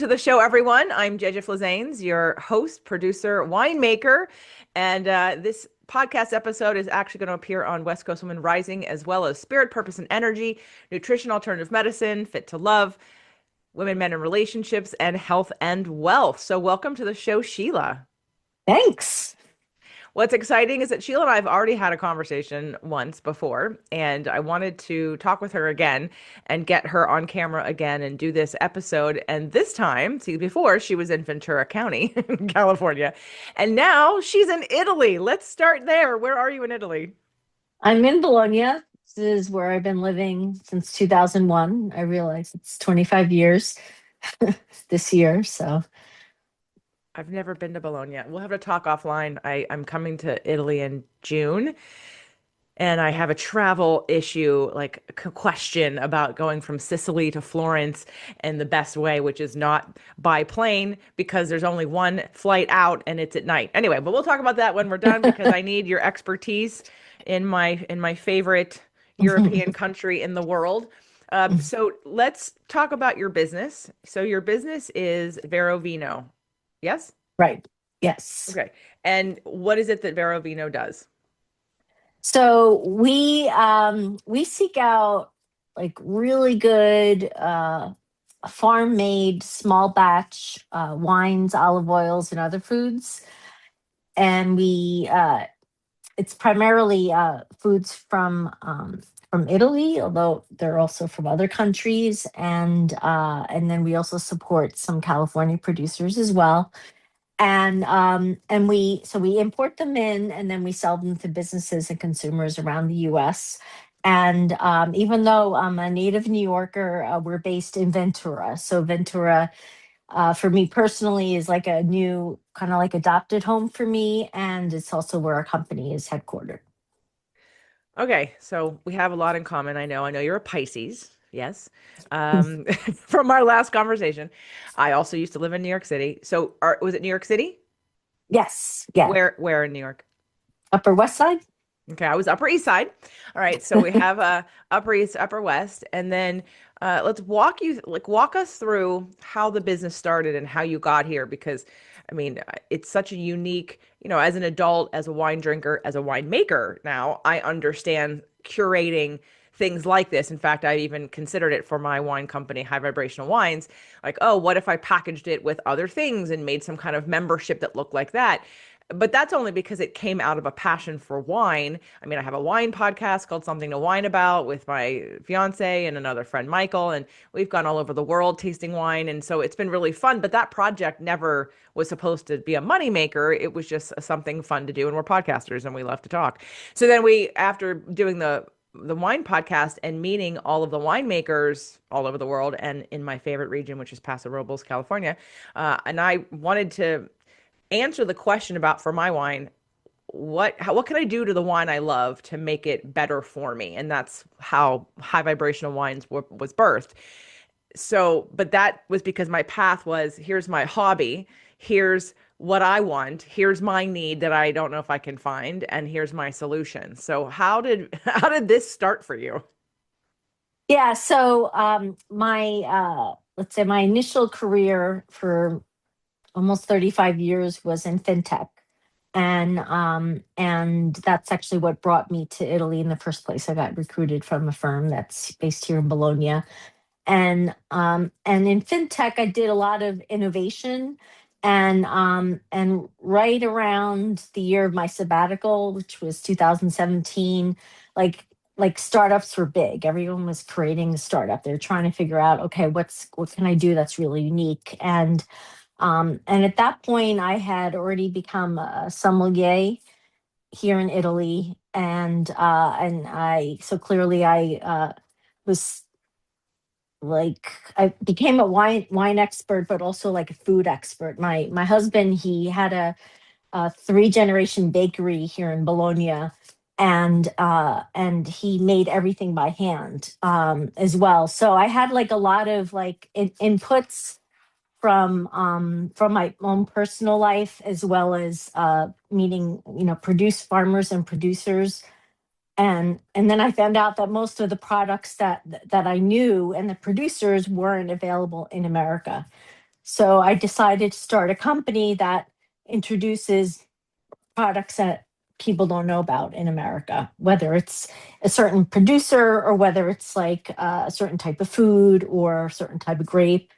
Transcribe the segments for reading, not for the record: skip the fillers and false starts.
to the show, everyone. I'm Jeja Flazanes, your host, producer, winemaker, and this podcast episode is actually going to appear on West Coast Women Rising, as well as Spirit, Purpose, and Energy, Nutrition, Alternative Medicine, Fit to Love, Women, Men, and Relationships, and Health and Wealth. So welcome to the show, Sheila. Thanks. What's exciting is that Sheila and I have already had a conversation once before, and I wanted to talk with her again and get her on camera again and do this episode. And this time, see, before she was in Ventura County, California, and now she's in Italy. Let's start there. Where are you in Italy? I'm in Bologna. This is where I've been living since 2001. I realize it's 25 years this year. So, I've never been to Bologna. We'll have to talk offline. I'm coming to Italy in June. And I have a travel issue, like a question about going from Sicily to Florence and the best way, which is not by plane because there's only one flight out and it's at night. Anyway, but we'll talk about that when we're done because I need your expertise in my favorite European country in the world. So let's talk about your business. So your business is Verovino. Yes? right. Yes. Okay. And what is it that Verovino does? So we seek out like really good farm made small batch wines, olive oils, and other foods. And we it's primarily foods from Italy, although they're also from other countries, and then we also support some California producers as well. And we import them in, and then we sell them to businesses and consumers around the U.S. And even though I'm a native New Yorker, we're based in Ventura. So Ventura for me personally is like a new kind of like adopted home for me, and it's also where our company is headquartered. Okay, so we have a lot in common. I know you're a Pisces. Yes. From our last conversation. I also used to live in New York City. So was it New York City? Yes, yeah. Where in New York? Upper West Side. Okay, I was Upper East Side. All right, so we have Upper East, Upper West, and then let's walk us through how the business started and how you got here because I mean it's such a unique, as an adult, as a wine drinker, as a winemaker now, I understand curating things like this. In fact, I even considered it for my wine company, High Vibrational Wines, like, oh, what if I packaged it with other things and made some kind of membership that looked like that? But that's only because it came out of a passion for wine. I mean, I have a wine podcast called Something to Wine About with my fiance and another friend, Michael, and we've gone all over the world tasting wine. And so it's been really fun. But that project never was supposed to be a moneymaker. It was just something fun to do. And we're podcasters and we love to talk. So then after doing the wine podcast and meeting all of the winemakers all over the world and in my favorite region, which is Paso Robles, California, and I wanted to answer the question about for my wine, what can I do to the wine I love to make it better for me? And that's how High Vibrational Wines was birthed. So, but that was because my path was, here's my hobby, here's what I want, here's my need that I don't know if I can find, and here's my solution. So how did this start for you? Yeah. So my let's say my initial career for almost 35 years was in fintech. And that's actually what brought me to Italy in the first place. I got recruited from a firm that's based here in Bologna. And in fintech, I did a lot of innovation. And right around the year of my sabbatical, which was 2017, like like startups were big. Everyone was creating a startup. They're trying to figure out, okay, what can I do that's really unique? And at that point, I had already become a sommelier here in Italy, and I so clearly I was like I became a wine expert, but also like a food expert. My husband, he had a three-generation bakery here in Bologna, and he made everything by hand as well. So I had like a lot of like inputs from my own personal life, as well as meeting produce farmers and producers. And then I found out that most of the products that I knew and the producers weren't available in America. So I decided to start a company that introduces products that people don't know about in America, whether it's a certain producer or whether it's like a certain type of food or a certain type of grape,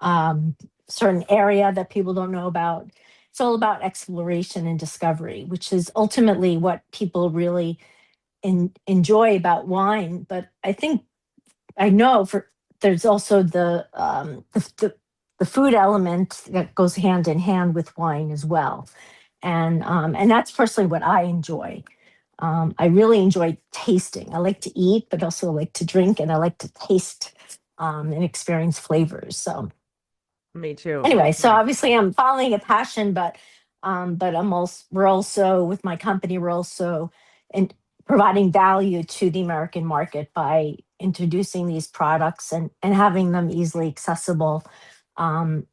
um, certain area that people don't know about. It's all about exploration and discovery, which is ultimately what people really enjoy about wine. But I think I know for there's also the food element that goes hand in hand with wine as well, and that's personally what I enjoy. I really enjoy tasting. I like to eat, but also like to drink, and I like to taste and experience flavors. So Me too. anyway, That's so nice. obviously I'm following a passion, but I'm also we're also with my company we're also in providing value to the American market by introducing these products and having them easily accessible,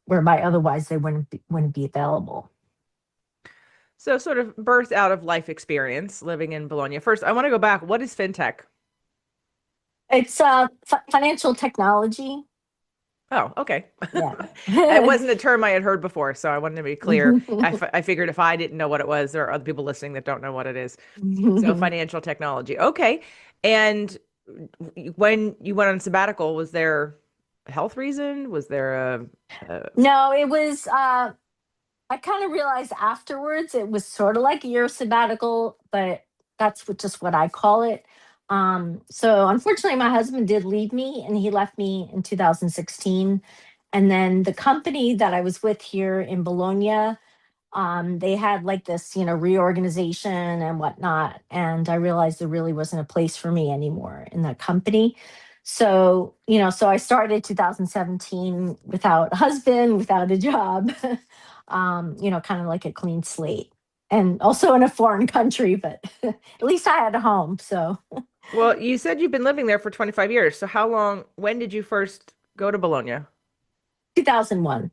whereby otherwise they wouldn't be available. So sort of birthed out of life experience living in Bologna. First, I want to go back. What is fintech? It's financial technology. Oh, okay. Yeah. It wasn't a term I had heard before, so I wanted to be clear. I figured if I didn't know what it was, there are other people listening that don't know what it is. So financial technology. Okay. And when you went on sabbatical, was there a health reason? Was there a No, it was I kind of realized afterwards it was sort of like a year sabbatical, but that's just what I call it. So unfortunately, my husband did leave me, and he left me in 2016. And then the company that I was with here in Bologna, they had like this, reorganization and whatnot. And I realized there really wasn't a place for me anymore in that company. So, so I started 2017 without a husband, without a job, kind of like a clean slate. And also in a foreign country, but at least I had a home. So well, you said you've been living there for 25 years. So how long, when did you first go to Bologna? 2001.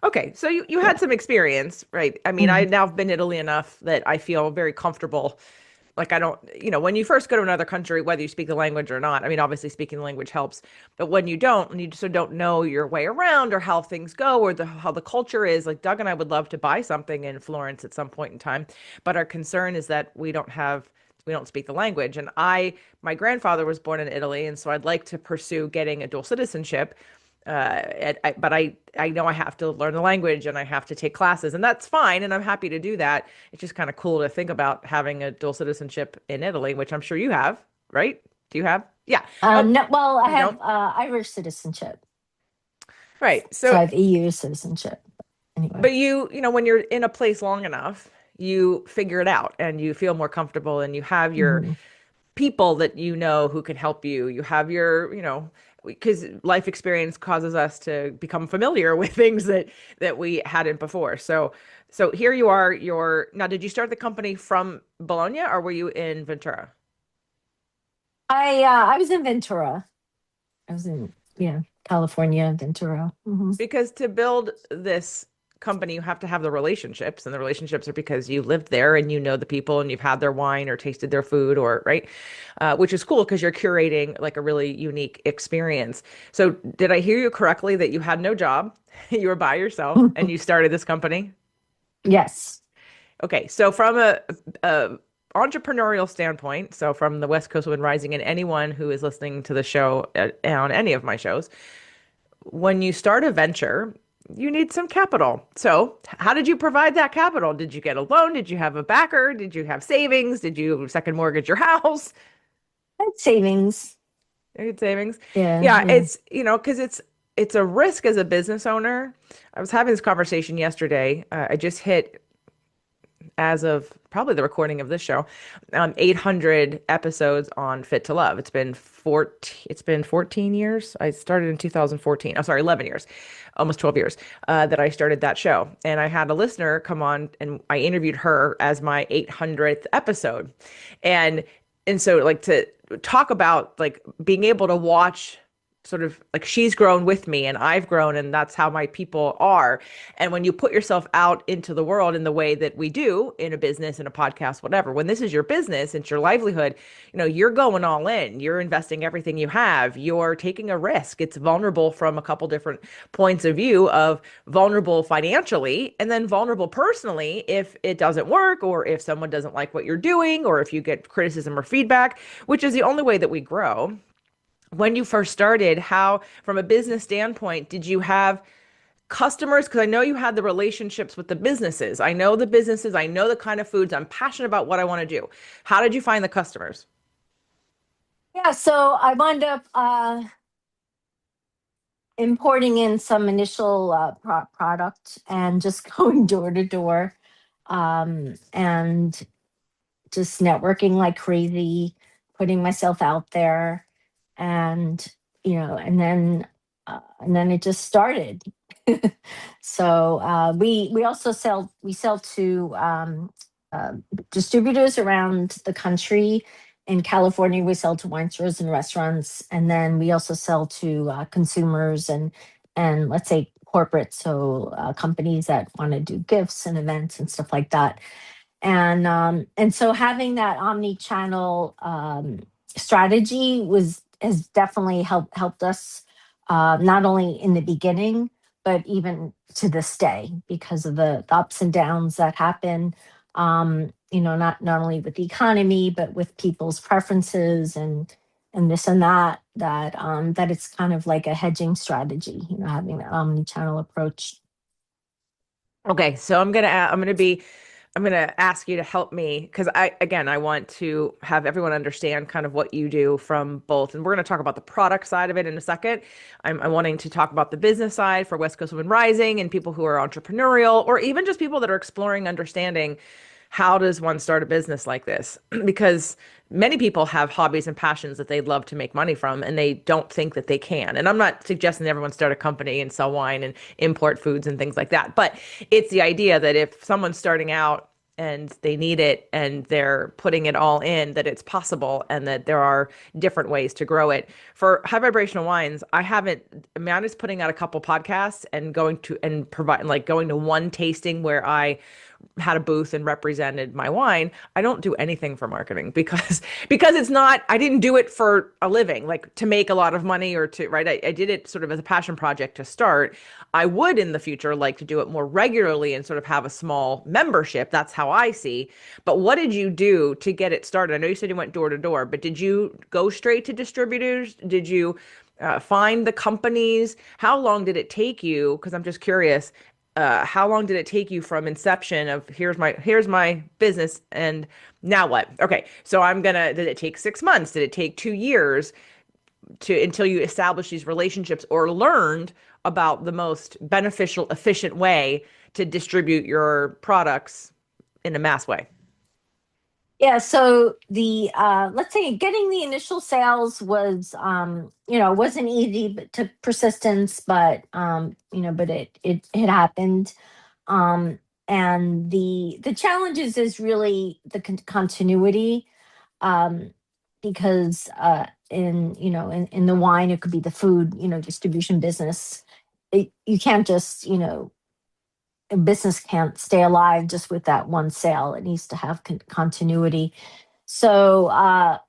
Okay, so you Yeah. had some experience, right? I mean, I Mhm. now have been to Italy enough that I feel very comfortable. Like I don't, when you first go to another country, whether you speak the language or not, I mean, obviously speaking the language helps, but when you don't, and you just don't know your way around or how things go or how the culture is, like Doug and I would love to buy something in Florence at some point in time, but our concern is that we don't speak the language. And my grandfather was born in Italy, and so I'd like to pursue getting a dual citizenship. But I know I have to learn the language and I have to take classes, and that's fine, and I'm happy to do that. It's just kind of cool to think about having a dual citizenship in Italy, which I'm sure you have, right? Do you have? Yeah. Oh, No, well, I you have don't? Irish citizenship, Right. so So, I have EU citizenship. Anyway. but when you're in a place long enough, you figure it out and you feel more comfortable and you have your Mhm. people that you know who can help you. You have your, because life experience causes us to become familiar with things that we hadn't before. So here you are. Now, did you start the company from Bologna or were you in Ventura? I was in Ventura. I was in California, Ventura. Because to build this company, you have to have the relationships, and the relationships are because you lived there and you know the people and you've had their wine or tasted their food or right, which is cool because you're curating like a really unique experience. So, did I hear you correctly that you had no job, you were by yourself, and you started this company? Yes. Okay, so from a entrepreneurial standpoint, so from the West Coast Women Rising and anyone who is listening to the show on any of my shows, when you start a venture, you need some capital. So, how did you provide that capital? Did you get a loan? Did you have a backer? Did you have savings? Did you second mortgage your house? I had savings. You had savings. Yeah, Yeah, yeah. because it's a risk as a business owner. I was having this conversation yesterday. I just hit as of probably the recording of this show, 800 episodes on Fit to Love. It's been 14 years. I started in 2014. Oh, sorry, 11 years, almost 12 years that I started that show. And I had a listener come on and I interviewed her as my 800th episode. And and so like to talk about like being able to watch sort of like she's grown with me and I've grown, and that's how my people are. And when you put yourself out into the world in the way that we do in a business, in a podcast, whatever, when this is your business, it's your livelihood, you're going all in. You're investing everything you have. You're taking a risk. It's vulnerable from a couple different points of view, of vulnerable financially and then vulnerable personally if it doesn't work, or if someone doesn't like what you're doing, or if you get criticism or feedback, which is the only way that we grow. When you first started, how, from a business standpoint, did you have customers? Because I know you had the relationships with the businesses. I know the businesses, I know the kind of foods. I'm passionate about what I want to do. How did you find the customers? Yeah, so I wound up importing in some initial product and just going door to door, and just networking like crazy, putting myself out there, and and then it just started. So we also sell to distributors around the country. In California, we sell to wine stores and restaurants, and then we also sell to consumers and let's say corporate, so companies that want to do gifts and events and stuff like that. And so having that omni-channel strategy was has definitely helped us, not only in the beginning but even to this day, because of the ups and downs that happen, not only with the economy but with people's preferences and this and that it's kind of like a hedging strategy, having that omni-channel approach. Okay, so I'm gonna ask you to help me, because I want to have everyone understand kind of what you do from both, and we're gonna talk about the product side of it in a second. I'm wanting to talk about the business side for West Coast Women Rising and people who are entrepreneurial, or even just people that are exploring understanding how does one start a business like this? Because many people have hobbies and passions that they'd love to make money from, and they don't think that they can. And I'm not suggesting that everyone start a company and sell wine and import foods and things like that. But it's the idea that if someone's starting out and they need it and they're putting it all in, that it's possible and that there are different ways to grow it. For high vibrational wines, I mean, I'm just putting out a couple podcasts and going to and provide like going to one tasting where I had a booth and represented my wine. I don't do anything for marketing because it's not, I didn't do it for a living, like to make a lot of money or to, right? I did it sort of as a passion project to start. I would in the future like to do it more regularly and sort of have a small membership. That's how I see. But what did you do to get it started? I know you said you went door to door, but did you go straight to distributors? Did you find the companies? How long did it take you? Because I'm just curious, how long did it take you from inception of here's my business and now what? Okay, so did it take 6 months? Did it take 2 years to until you established these relationships or learned about the most beneficial, efficient way to distribute your products in a mass way? Yeah, so the let's say getting the initial sales was, wasn't easy, but took persistence, but it happened. Um and the challenges is really the continuity, um because in the wine, it could be the food, distribution business. You can't just, a business can't stay alive just with that one sale. It needs to have continuity. So that,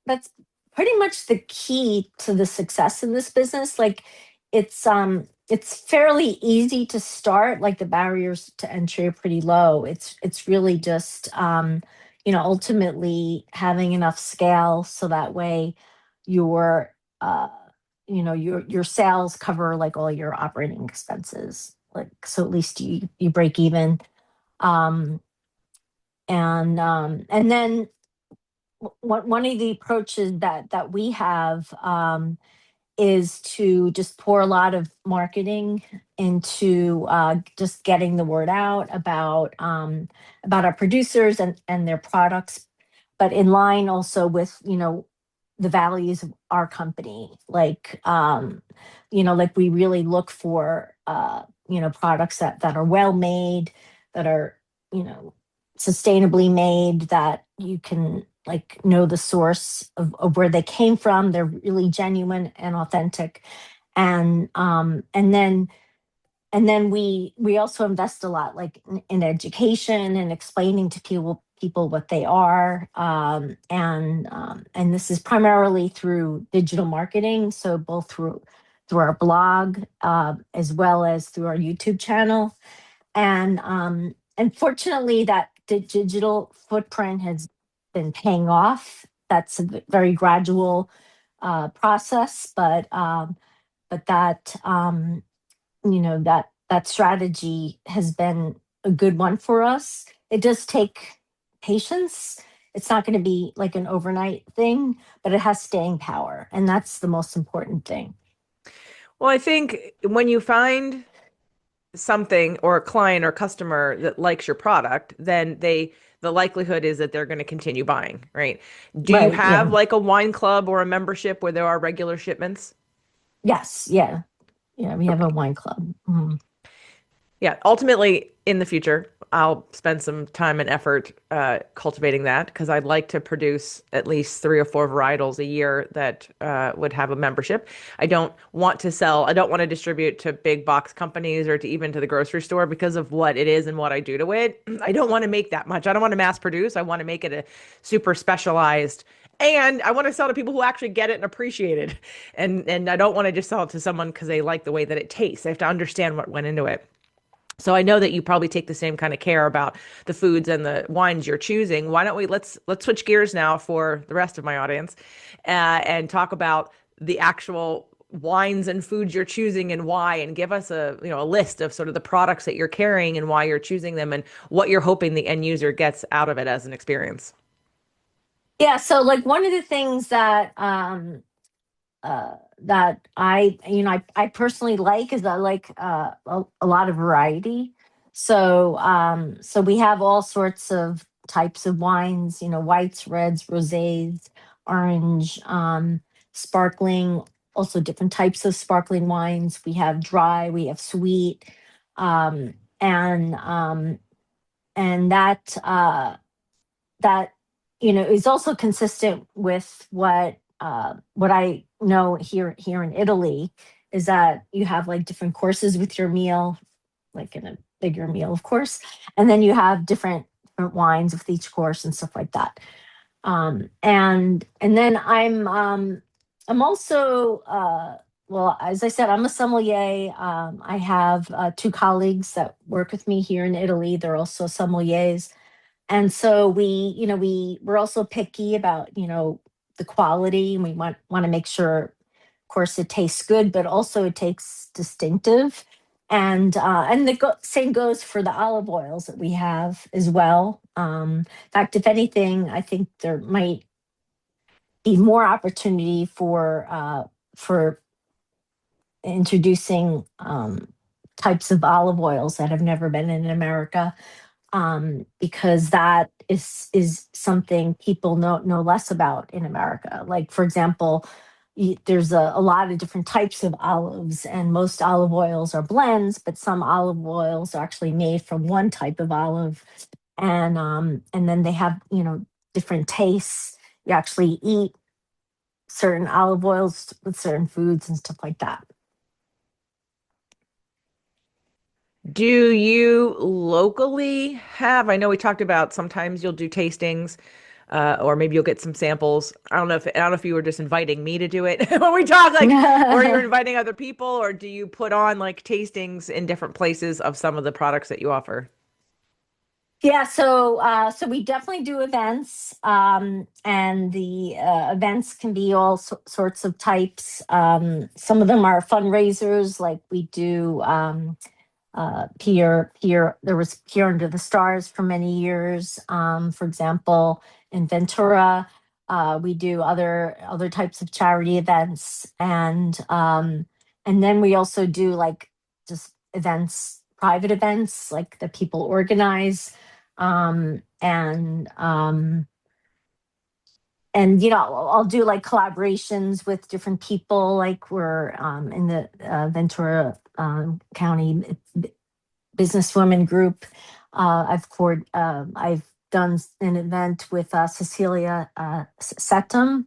that's pretty much the key to the success in this business. Like, it's fairly easy to start. Like, the barriers to entry are pretty low. It's really just, ultimately having enough scale so that way your uh your sales cover like all your operating expenses, like, so at least you break even. um and then one of the approaches that we have, is to just pour a lot of marketing into just getting the word out about our producers and their products, but in line also with, the values of our company. Like, like, we really look for products that are well made, that are, you know sustainably made, that you can, like know the source of where they came from. They're really genuine and authentic. And um and then and then we also invest a lot, like in education and explaining to people what they are, and this is primarily through digital marketing, so both through our blog, as well as through our YouTube channel. And fortunately, that the digital footprint has been paying off. That's a very gradual process, but that that strategy has been a good one for us. It does take patience. It's not going to be like an overnight thing, but it has staying power, and that's the most important thing. Well, I think when you find something or a client or customer that likes your product, then the likelihood is that they're going to continue buying, right? Do you Right? have Yeah. like a wine club or a membership where there are regular shipments? Yes. Yeah. Yeah. We have a wine club. Mhm. Yeah, ultimately in the future, I'll spend some time and effort cultivating that because I'd like to produce at least 3 or 4 varietals a year that would have a membership. I don't want to sell, I don't want to distribute to big box companies or to even to the grocery store because of what it is and what I do to it. I don't want to make that much. I don't want to mass produce. I want to make it a super specialized, and I want to sell to people who actually get it and appreciate it. And I don't want to just sell it to someone because they like the way that it tastes. They have to understand what went into it. So I know that you probably take the same kind of care about the foods and the wines you're choosing. Why don't we let's switch gears now for the rest of my audience, and talk about the actual wines and foods you're choosing and why, and give us a list of sort of the products that you're carrying and why you're choosing them and what you're hoping the end user gets out of it as an experience. Yeah. So, like, one of the things that I personally like is I like a lot of variety. So we have all sorts of types of wines, whites, reds, rosés, orange, sparkling, also different types of sparkling wines. We have dry, we have sweet, um, and um, and that is also consistent with what I know here in Italy, is that you have like different courses with your meal, like in a bigger meal, of course, and then you have different wines with each course and stuff like that. And then I'm also, well, as I said, I'm a sommelier. I have 2 colleagues that work with me here in Italy. They're also sommeliers, and so we're also picky about the quality, and we want to make sure, of course, it tastes good, but also it tastes distinctive. And the same goes for the olive oils that we have as well. In fact, if anything, I think there might be more opportunity for introducing types of olive oils that have never been in America, because that is something people know less about in America. Like, for example, there's a lot of different types of olives, and most olive oils are blends, but some olive oils are actually made from one type of olive, and then they have different tastes. You actually eat certain olive oils with certain foods and stuff like that. Do you locally have, I know we talked about sometimes you'll do tastings, or maybe you'll get some samples. I don't know if you were just inviting me to do it when we talk, like, or you're inviting other people, or do you put on like tastings in different places of some of the products that you offer? Yeah, so we definitely do events, and the events can be all sorts of types. Some of them are fundraisers, like we do Pier. There was Pier Under the Stars for many years. For example, in Ventura, we do other types of charity events, and then we also do like just events, private events, like that people organize, and I'll do like collaborations with different people, like we're in the Ventura County businesswomen group. I've done an event with Cecilia Setum,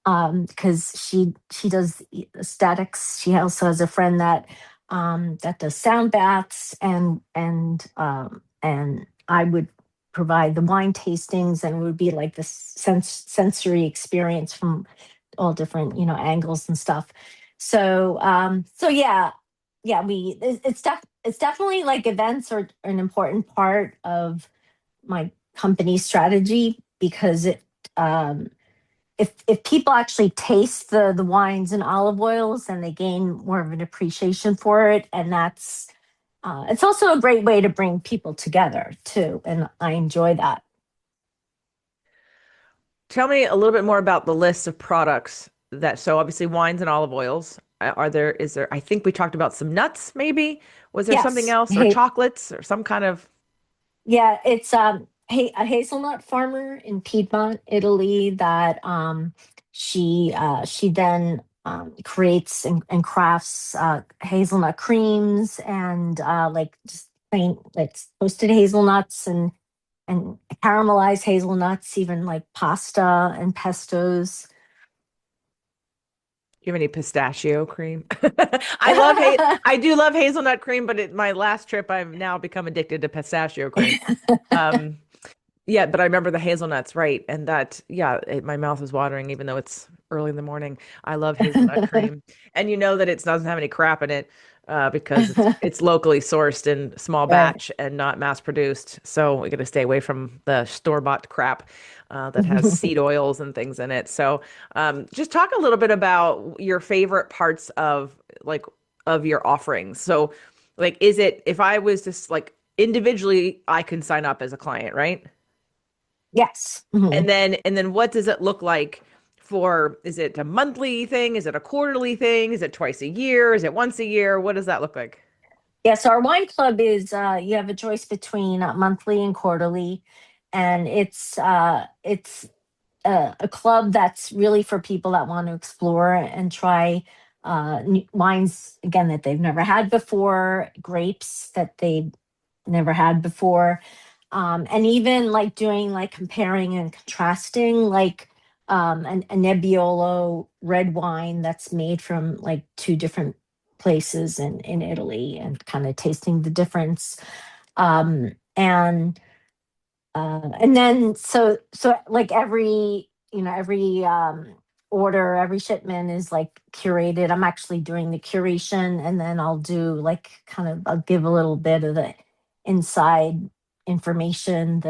because she does aesthetics. She also has a friend that that does sound baths, and I would provide the wine tastings, and it would be like this sensory experience from all different angles and stuff. So yeah, it's definitely like events are an important part of my company strategy, because it um if people actually taste the wines and olive oils, then they gain more of an appreciation for it, and that's it's also a great way to bring people together too, and I enjoy that. Tell me a little bit more about the list of products that, so obviously wines and olive oils. Is there, I think we talked about some nuts, maybe. Was there something Yes. else, or Hey, chocolates, or some kind of, yeah, it's a hazelnut farmer in Piedmont, Italy, that she then creates and crafts hazelnut creams, and like just plain like toasted hazelnuts, and caramelized hazelnuts, even like pasta and pestos. do you have any pistachio cream? I do love hazelnut cream, but my last trip, I've now become addicted to pistachio cream. Um, Yeah, but I remember the hazelnuts, right? And that, yeah, my mouth was watering even though it's early in the morning. I love hazelnut cream. And you know that it doesn't have any crap in it, because it's locally sourced in small Right. batch and not mass produced. So we got to stay away from the store-bought crap that has seed oils and things in it. So just talk a little bit about your favorite parts of like of your offerings. So like, is it, if I was just like individually, I can sign up as a client, right? Yes. Mhm. And then what does it look like for, is it a monthly thing? Is it a quarterly thing? Is it twice a year? Is it once a year? What does that look like? Yes, our wine club is you have a choice between monthly and quarterly, and it's a club that's really for people that want to explore and try new wines again that they've never had before, grapes that they've never had before, and even like doing like comparing and contrasting, like a Nebbiolo red wine that's made from like two different places in Italy, and kind of tasting the difference. And then so like every order, every shipment is like curated. I'm actually doing the curation, and then I'll do like kind of I'll give a little bit of the inside information,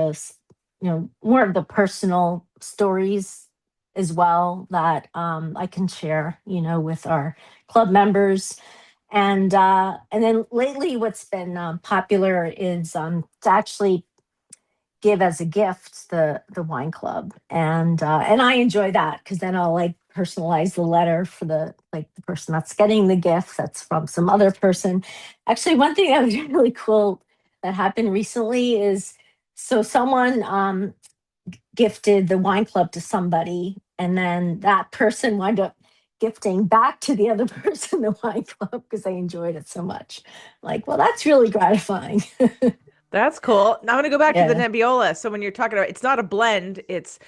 more of the personal stories as well, that I can share with our club members. And then lately what's been popular is to actually give as a gift the wine club, and I enjoy that, because then I'll like personalize the letter for the person that's getting the gift, that's from some other person. Actually, one thing that was really cool that happened recently is, so someone gifted the wine club to somebody, and then that person wound up gifting back to the other person the wine club because they enjoyed it so much. Like, well, that's really gratifying. That's cool. Now I'm gonna go back to the Yeah. Nebbiolo. So when you're talking about, it's not a blend, it's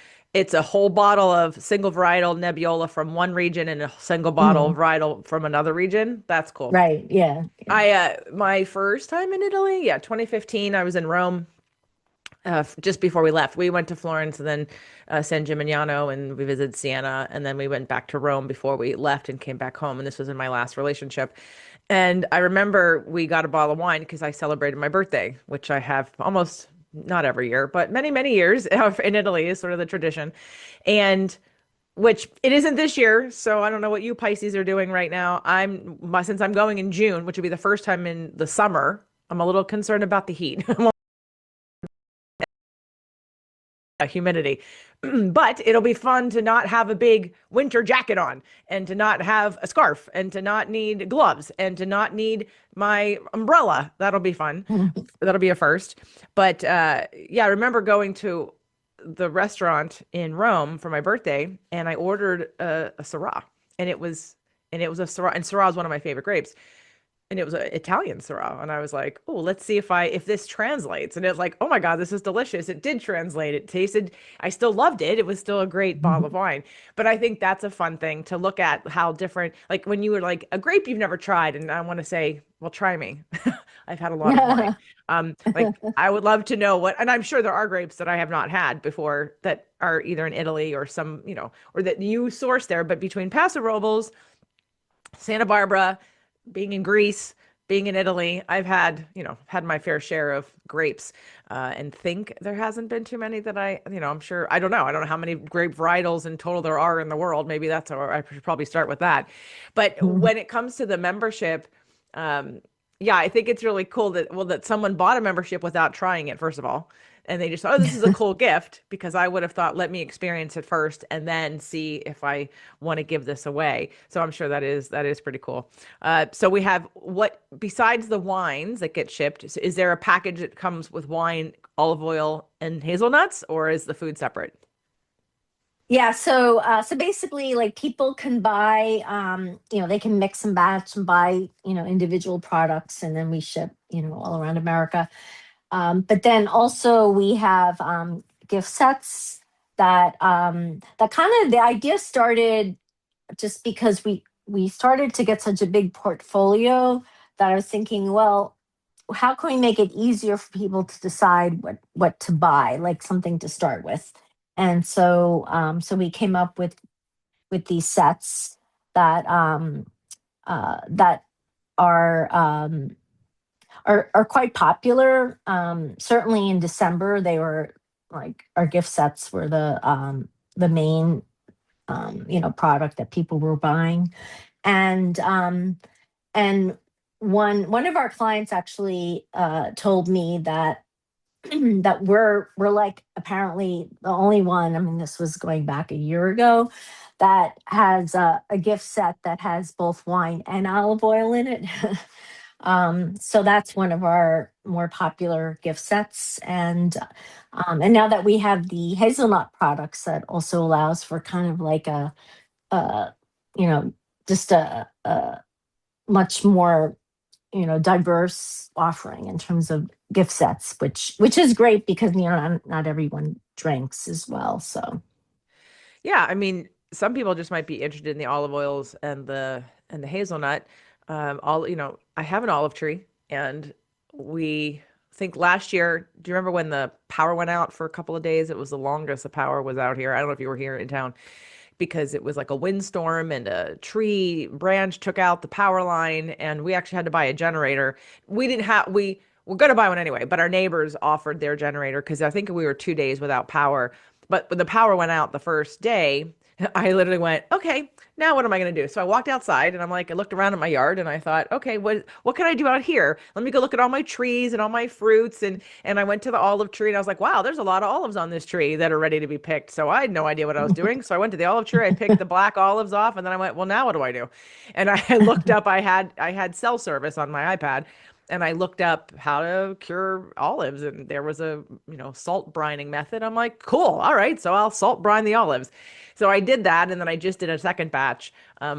a whole bottle of single varietal Nebbiolo from one region and a single bottle Mhm. varietal from another region. That's cool. Right. Yeah. Yeah. My first time in Italy, yeah, 2015, I was in Rome. Just before we left, we went to Florence and then San Gimignano, and we visited Siena, and then we went back to Rome before we left and came back home. And this was in my last relationship. And I remember we got a bottle of wine because I celebrated my birthday, which I have almost not every year, but many, many years in Italy is sort of the tradition. And which it isn't this year, so I don't know what you Pisces are doing right now. Since I'm going in June, which would be the first time in the summer, I'm a little concerned about the heat. Humidity. But it'll be fun to not have a big winter jacket on, and to not have a scarf, and to not need gloves, and to not need my umbrella. That'll be fun. That'll be a first. But yeah, I remember going to the restaurant in Rome for my birthday, and I ordered a Syrah, and it was a Syrah, and Syrah is one of my favorite grapes. and it was an Italian Syrah. And I was like, oh, let's see if this translates. And it was like, oh my God, this is delicious. It did translate. It tasted, I still loved it. It was still a great bottle of wine. But I think that's a fun thing to look at how different, like when you were like a grape you've never tried, and I want to say, well, try me. I've had a lot of wine. Like I would love to know what, and I'm sure there are grapes that I have not had before that are either in Italy or some, or that you source there, but between Paso Robles, Santa Barbara, being in Greece, being in Italy, I've had my fair share of grapes, and think there hasn't been too many that I'm sure, I don't know. I don't know how many grape varietals in total there are in the world. Maybe that's, or I should probably start with that. But when it comes to the membership, yeah, I think it's really cool that someone bought a membership without trying it, first of all. And they just thought, oh, this is a cool gift, because I would have thought, let me experience it first and then see if I want to give this away. So I'm sure that is pretty cool. So we have, what besides the wines that get shipped, is there a package that comes with wine, olive oil, and hazelnuts, or is the food separate? Yeah, so basically, like people can buy, they can mix and batch and buy, individual products, and then we ship, all around America. But then also we have gift sets that kind of the idea started just because we started to get such a big portfolio that I was thinking, well, how can we make it easier for people to decide what to buy, like something to start with? And so we came up with these sets that are are quite popular. Certainly in December, they were like our gift sets were the main product that people were buying, and one of our clients actually told me that that we're like apparently the only one. I mean, this was going back a year ago, that has a gift set that has both wine and olive oil in it. So that's one of our more popular gift sets, and now that we have the hazelnut products, that also allows for kind of like a you know just a much more diverse offering in terms of gift sets, which is great because not everyone drinks as well. So Yeah, I mean, some people just might be interested in the olive oils and the hazelnut. All I have an olive tree, and we think last year. Do you remember when the power went out for a couple of days? It was the longest the power was out here. I don't know if you were here in town, because it was like a windstorm and a tree branch took out the power line, and we actually had to buy a generator. We were going to buy one anyway, but our neighbors offered their generator because I think we were 2 days without power. But when the power went out the first day, I literally went, okay, now what am I going to do? So I walked outside, and I'm like, I looked around at my yard, and I thought, okay, what can I do out here? Let me go look at all my trees and all my fruits. And I went to the olive tree, and I was like, wow, there's a lot of olives on this tree that are ready to be picked. So I had no idea what I was doing. So I went to the olive tree, I picked the black olives off, and then I went, well, now what do I do? And I looked up, I had cell service on my iPad, and I looked up how to cure olives, and there was a salt brining method. I'm like, cool, all right, so I'll salt brine the olives. So I did that, and then I just did a second batch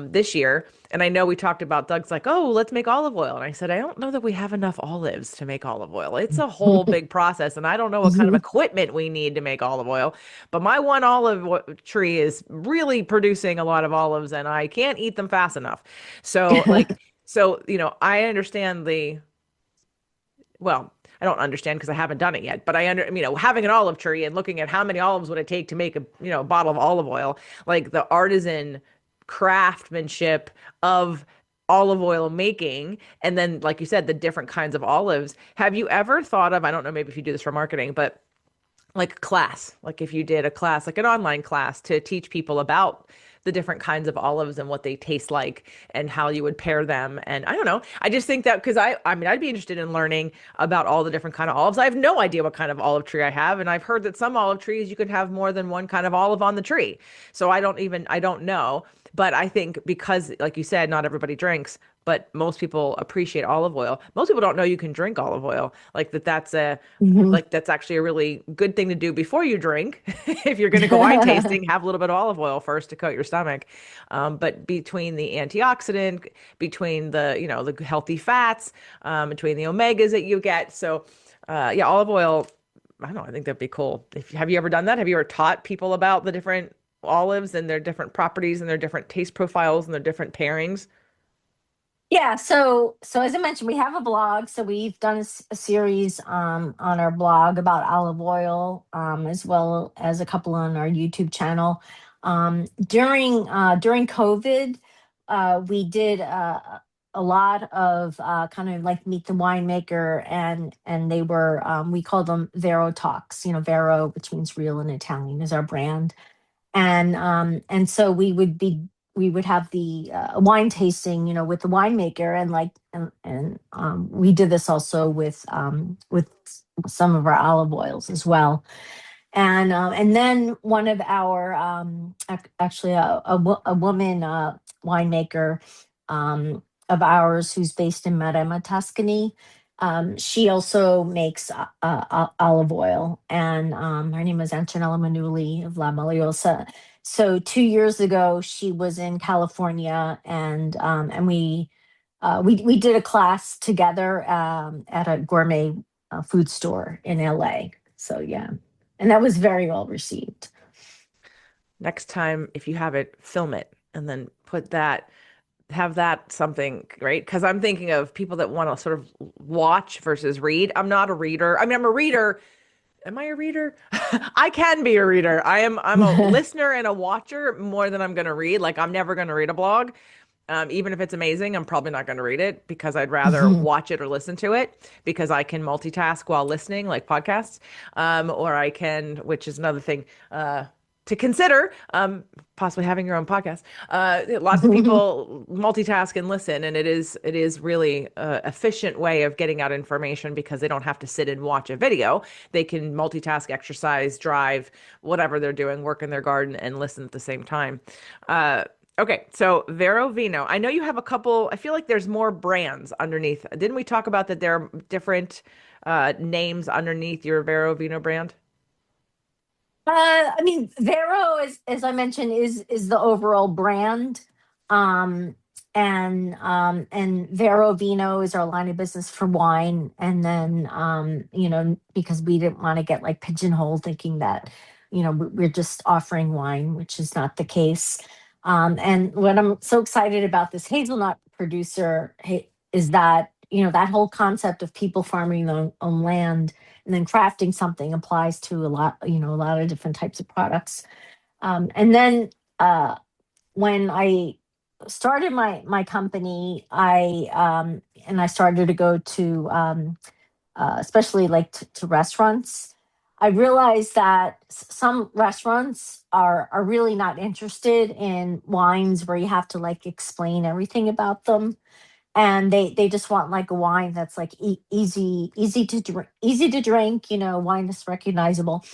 this year. And I know we talked about, Doug's like, oh, let's make olive oil, and I said, I don't know that we have enough olives to make olive oil. It's a whole big process, and I don't know what kind of equipment we need to make olive oil. But my one tree is really producing a lot of olives, and I can't eat them fast enough. So like, I understand well, I don't understand because I haven't done it yet, but having an olive tree and looking at how many olives would it take to make a bottle of olive oil, like the artisan craftsmanship of olive oil making, and then, like you said, the different kinds of olives. Have you ever thought of, I don't know, maybe if you do this for marketing, but like a class, like if you did a class, like an online class to teach people about the different kinds of olives and what they taste like and how you would pair them. And I don't know, I just think that because I mean, I'd be interested in learning about all the different kind of olives. I have no idea what kind of olive tree I have, and I've heard that some olive trees you could have more than one kind of olive on the tree. So I don't know. But I think because, like you said, not everybody drinks, but most people appreciate olive oil. Most people don't know you can drink olive oil. Like that's a Mhm. like that's actually a really good thing to do before you drink. If you're going to go wine tasting, have a little bit of olive oil first to coat your stomach. But between the antioxidant, between the healthy fats, between the omegas that you get, so yeah, olive oil. I don't know. I think that'd be cool. Have you ever done that? Have you ever taught people about the different olives and their different properties and their different taste profiles and their different pairings? Yeah, so as I mentioned, we have a blog. So we've done a series on our blog about olive oil, as well as a couple on our YouTube channel. During COVID, we did a lot of kind of like meet the winemaker, and they were we call them Vero talks. Vero, which means real in Italian, is our brand. And so we would have the wine tasting, with the winemaker, and we did this also with some of our olive oils as well. And then one of our actually a woman winemaker um, of ours who's based in Maremma, Tuscany. She also makes olive oil, and her name is Antonella Manuli of La Maliosa. So 2 years ago, she was in California, and we did a class together at a gourmet food store in LA. So yeah, and that was very well received. Next time, if you have it, film it and then have that something, right? Because I'm thinking of people that want to sort of watch versus read. I'm not a reader. I mean, I'm a reader. Am I a reader? I can be a reader. I'm a listener and a watcher more than I'm going to read. Like I'm never going to read a blog. Even if it's amazing, I'm probably not going to read it because I'd rather watch it or listen to it because I can multitask while listening, like podcasts, or I can, which is another thing to consider, possibly having your own podcast. Lots of people multitask and listen, and it is really a efficient way of getting out information because they don't have to sit and watch a video. They can multitask, exercise, drive, whatever they're doing, work in their garden, and listen at the same time. Uh, Okay, so Verovino. I know you have a couple. I feel like there's more brands underneath. Didn't we talk about that there are different names underneath your Verovino brand? I mean, Vero, as I mentioned, is the overall brand, um, and Vero Vino is our line of business for wine. And then, because we didn't want to get like pigeonholed, thinking that we're just offering wine, which is not the case. And what I'm so excited about this hazelnut producer is that that whole concept of people farming their own land and then crafting something applies to a lot of different types of products. And then when I started my company, I started to go to especially like to restaurants. I realized that some restaurants are really not interested in wines where you have to like explain everything about them, and they just want like a wine that's like easy to drink, wine that's recognizable.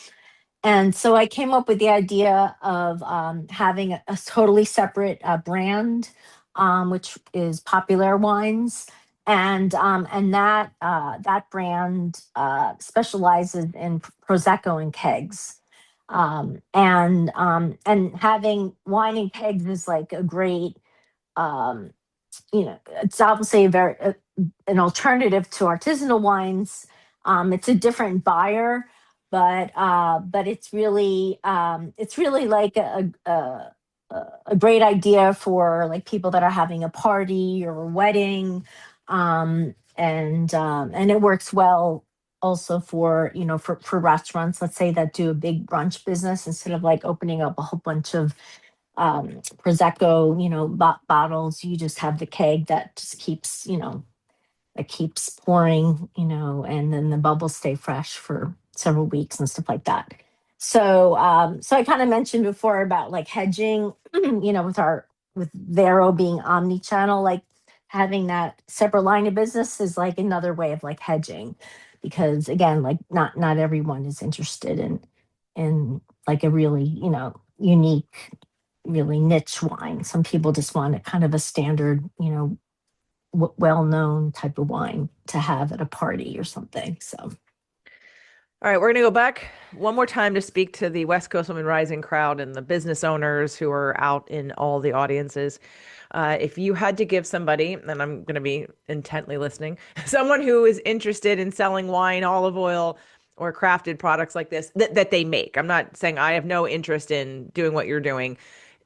And so I came up with the idea of having a totally separate brand, which is Popular Wines, and that brand specializes in prosecco and kegs. And having wine and kegs is like a great, um, it's obviously an alternative to artisanal wines. It's a different buyer, but it's really like a great idea for like people that are having a party or a wedding, and it works well also for for restaurants, let's say, that do a big brunch business. Instead of like opening up a whole bunch of prosecco bottles, you just have the keg that just keeps that keeps pouring, and then the bubbles stay fresh for several weeks and stuff like that. So I kind of mentioned before about like hedging, with Vero being omni-channel, like having that separate line of business is like another way of like hedging, because again, like not everyone is interested in like a really unique, really niche wine. Some people just want a kind of a standard, well-known type of wine to have at a party or something. So, All right, we're going to go back one more time to speak to the West Coast Women Rising crowd and the business owners who are out in all the audiences. If you had to give somebody, and I'm going to be intently listening, someone who is interested in selling wine, olive oil, or crafted products like this that they make. I'm not saying I have no interest in doing what you're doing.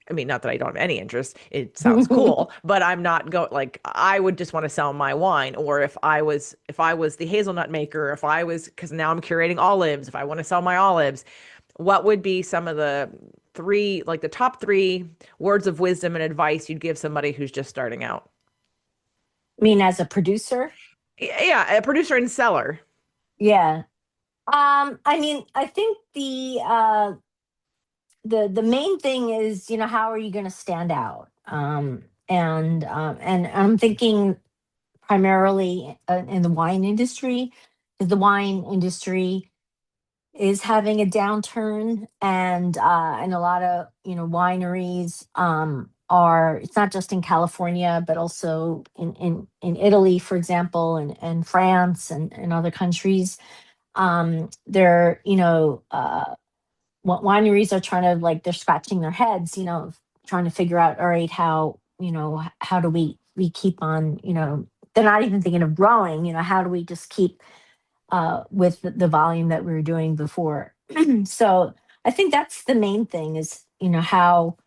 I mean, not that I don't have any interest. It sounds cool, but I'm not go like I would just want to sell my wine. Or if I was the hazelnut maker, if I was because now I'm curating olives, if I want to sell my olives, what would be some of the three, like the top three words of wisdom and advice you'd give somebody who's just starting out? I mean, as a producer, Yeah, a producer and seller. yeah. I mean, I think the main thing is, how are you going to stand out? And I'm thinking primarily in the wine industry, because the wine industry is having a downturn, and a lot of wineries are, it's not just in California but also in Italy, for example, and France and other countries. They're wineries are trying to, like, they're scratching their heads, trying to figure out, all right, how do we keep on, they're not even thinking of growing, how do we just keep with the volume that we were doing before. So I think that's the main thing is, how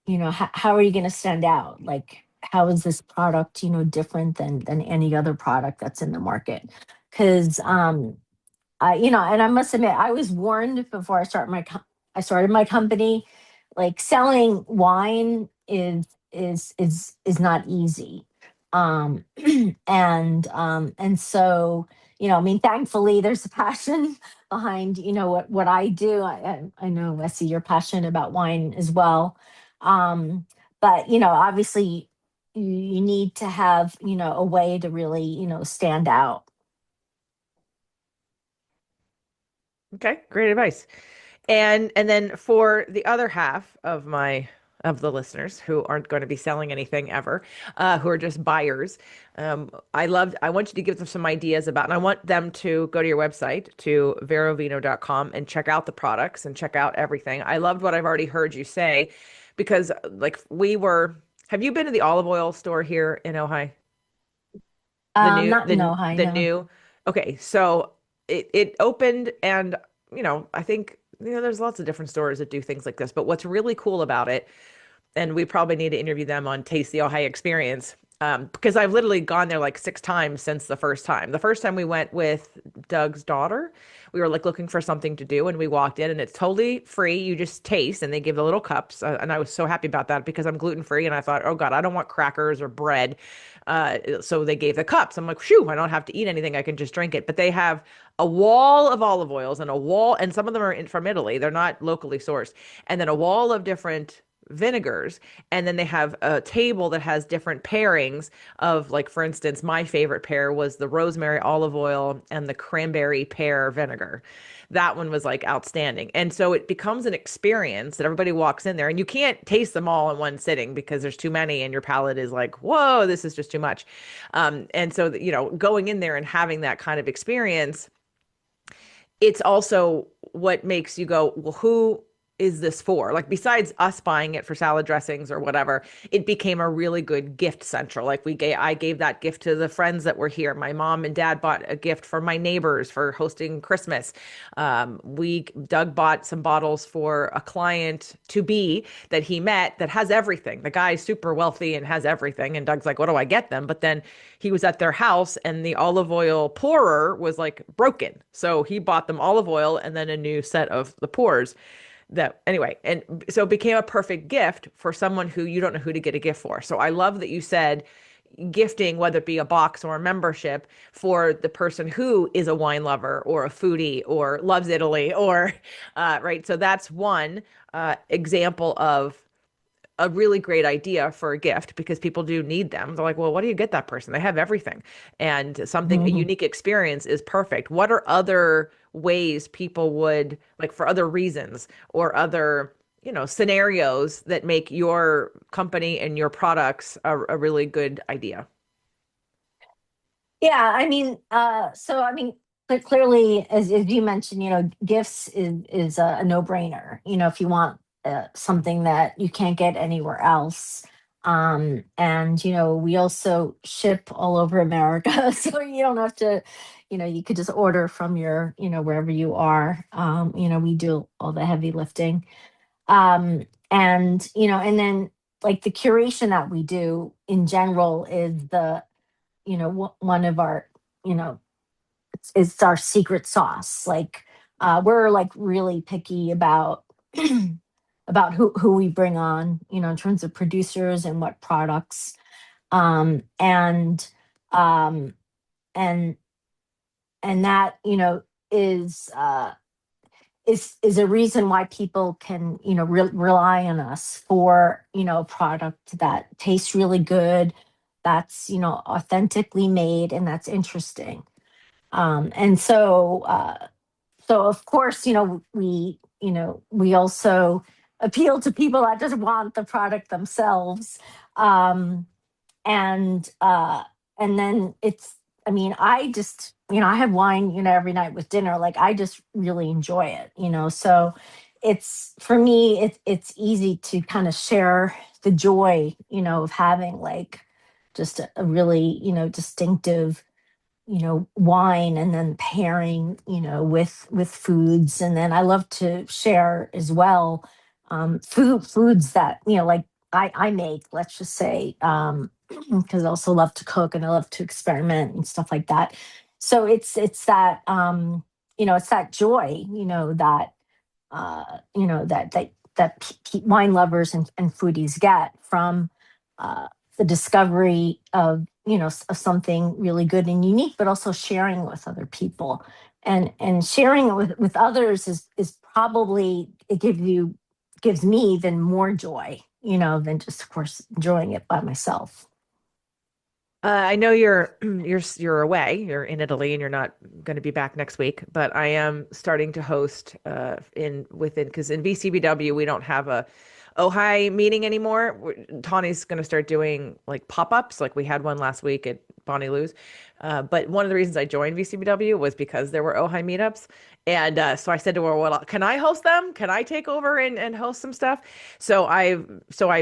are you going to stand out? Like, how is this product, different than any other product that's in the market? Because and I must admit, I was warned before I started my company. Like, selling wine is not easy, um, and so, I mean, thankfully, there's a passion behind what I do. I know, Wesley, you're passionate about wine as well, but obviously, you need to have a way to really stand out. Okay, great advice. And then for the other half of the listeners who aren't going to be selling anything ever, who are just buyers, I want you to give them some ideas about, and I want them to go to your website to verovino.com and check out the products and check out everything. I loved what I've already heard you say because like have you been to the olive oil store here in Ojai? Not in Ojai, The no. new. Okay, so it opened and I think there's lots of different stores that do things like this, but what's really cool about it, and we probably need to interview them on Taste the Ohio Experience. Because I've literally gone there like 6 times since the first time. The first time we went with Doug's daughter, we were like looking for something to do, and we walked in, and it's totally free. You just taste, and they give the little cups, and I was so happy about that because I'm gluten free, and I thought, oh God, I don't want crackers or bread. So they gave the cups. I'm like, phew, I don't have to eat anything. I can just drink it. But they have a wall of olive oils and a wall, and some of them are from Italy. They're not locally sourced, and then a wall of different vinegars, and then they have a table that has different pairings of, like, for instance, my favorite pair was the rosemary olive oil and the cranberry pear vinegar. That one was like outstanding. And so it becomes an experience that everybody walks in there, and you can't taste them all in one sitting because there's too many and your palate is like, whoa, this is just too much. And so, going in there and having that kind of experience, it's also what makes you go, well, who is this for? Like, besides us buying it for salad dressings or whatever, it became a really good gift central. Like, I gave that gift to the friends that were here. My mom and dad bought a gift for my neighbors for hosting Christmas. Doug bought some bottles for a client to be that he met that has everything. The guy's super wealthy and has everything. And Doug's like, what do I get them? But then he was at their house and the olive oil pourer was like broken. So he bought them olive oil and then a new set of the pours. That anyway, and so it became a perfect gift for someone who you don't know who to get a gift for. So I love that you said gifting, whether it be a box or a membership, for the person who is a wine lover or a foodie or loves Italy or right. So that's one example of a really great idea for a gift because people do need them. They're like, well, what do you get that person? They have everything. And a Mhm. unique experience is perfect. What are other ways people would, like, for other reasons or other, scenarios that make your company and your products a really good idea? Yeah, I mean, clearly, as you mentioned, gifts is a no-brainer. If you want something that you can't get anywhere else, and we also ship all over America, so you don't have to, you could just order from your, wherever you are. We do all the heavy lifting, and then like the curation that we do in general is one of our, you know, it's our secret sauce. Like, we're like really picky about about who we bring on, in terms of producers and what products. Um, and um, and and that, is is a reason why people can, rely on us for, a product that tastes really good, that's, authentically made, and that's interesting. And so of course, we also appeal to people that just want the product themselves. Um, and and then I mean, I just, I have wine, every night with dinner. Like, I just really enjoy it, so it's, for me, it's easy to kind of share the joy, of having like just a really, distinctive, wine, and then pairing, with foods. And then I love to share as well, foods that, like I make, let's just say, because I also love to cook and I love to experiment and stuff like that. So it's that, it's that joy, that wine lovers and foodies get from uh, the discovery of, of something really good and unique, but also sharing it with other people. And sharing it with others is probably, gives me even more joy, than just, of course, enjoying it by myself. I know you're you're away. You're in Italy, and you're not going to be back next week. But I am starting to host in within because in VCBW we don't have a Ojai meeting anymore. Tawny's going to start doing like pop-ups. Like we had one last week at Bonnie Lou's. But one of the reasons I joined VCBW was because there were Ojai meetups. And so I said to her, "Well, can I host them? Can I take over and host some stuff?" So I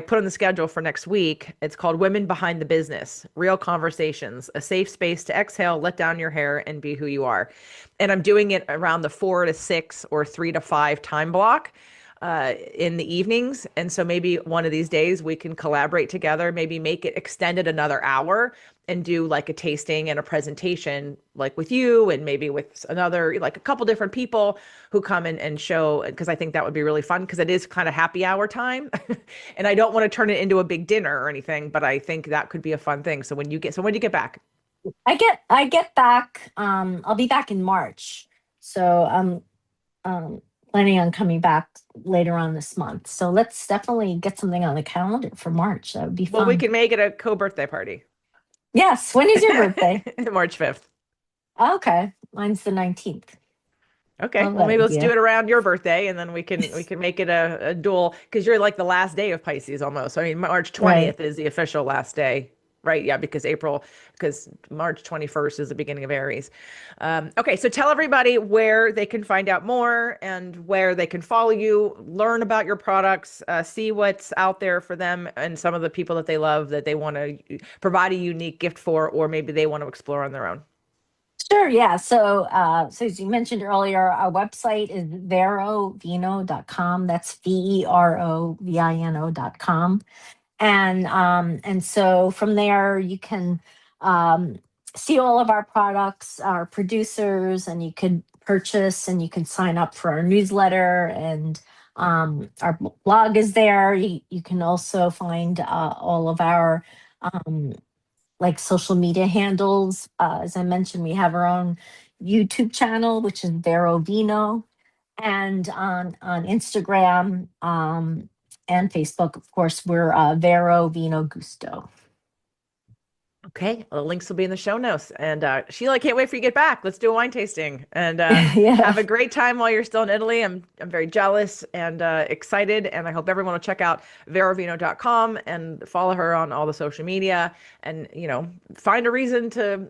put on the schedule for next week. It's called Women Behind the Business: Real Conversations, a safe space to exhale, let down your hair, and be who you are. And I'm doing it around the 4 to 6 or 3 to 5 time block in the evenings. And so maybe one of these days we can collaborate together, maybe make it extended another hour and do like a tasting and a presentation, like with you and maybe with another, like a couple different people who come in and show, because I think that would be really fun because it is kind of happy hour time. And I don't want to turn it into a big dinner or anything, but I think that could be a fun thing. So when do you get back? I get back. I'll be back in March, so I'm um, planning on coming back later on this month. So let's definitely get something on the calendar for March. That would be Well, we fun. can make it a co-birthday party. Yes. When is your birthday? March 5th. Okay, mine's the 19th. Okay. Love Well, that maybe let's do idea. it around your birthday and then we can make it a dual because you're like the last day of Pisces almost. I mean, March Right. 20th is the official last day, right? Yeah, because March 21st is the beginning of Aries. Okay, so tell everybody where they can find out more and where they can follow you, learn about your products, see what's out there for them and some of the people that they love that they want to provide a unique gift for, or maybe they want to explore on their own. Sure, yeah. So as you mentioned earlier, our website is verovino.com. That's verovino.com. And so from there you can um, see all of our products, our producers, and you could purchase and you can sign up for our newsletter, and our blog is there. You can also find all of our um, like social media handles. As I mentioned, we have our own YouTube channel, which is Verovino, and on Instagram, and Facebook, of course, we're Vero Vino Gusto. Okay, well, the links will be in the show notes. And Sheila, I can't wait for you to get back. Let's do a wine tasting and Yeah. have a great time while you're still in Italy. I'm very jealous and excited, and I hope everyone will check out verovino.com and follow her on all the social media, and find a reason to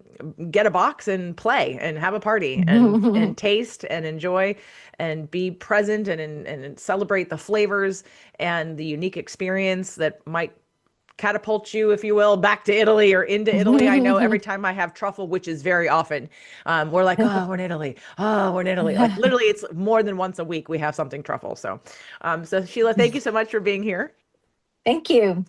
get a box and play and have a party and taste and enjoy and be present and celebrate the flavors and the unique experience that might catapult you, if you will, back to Italy or into Italy. I know every time I have truffle, which is very often, we're like, oh, we're in Italy. Oh, we're in Italy. Like literally, it's more than once a week we have something truffle. So Sheila, thank you so much for being here. Thank you.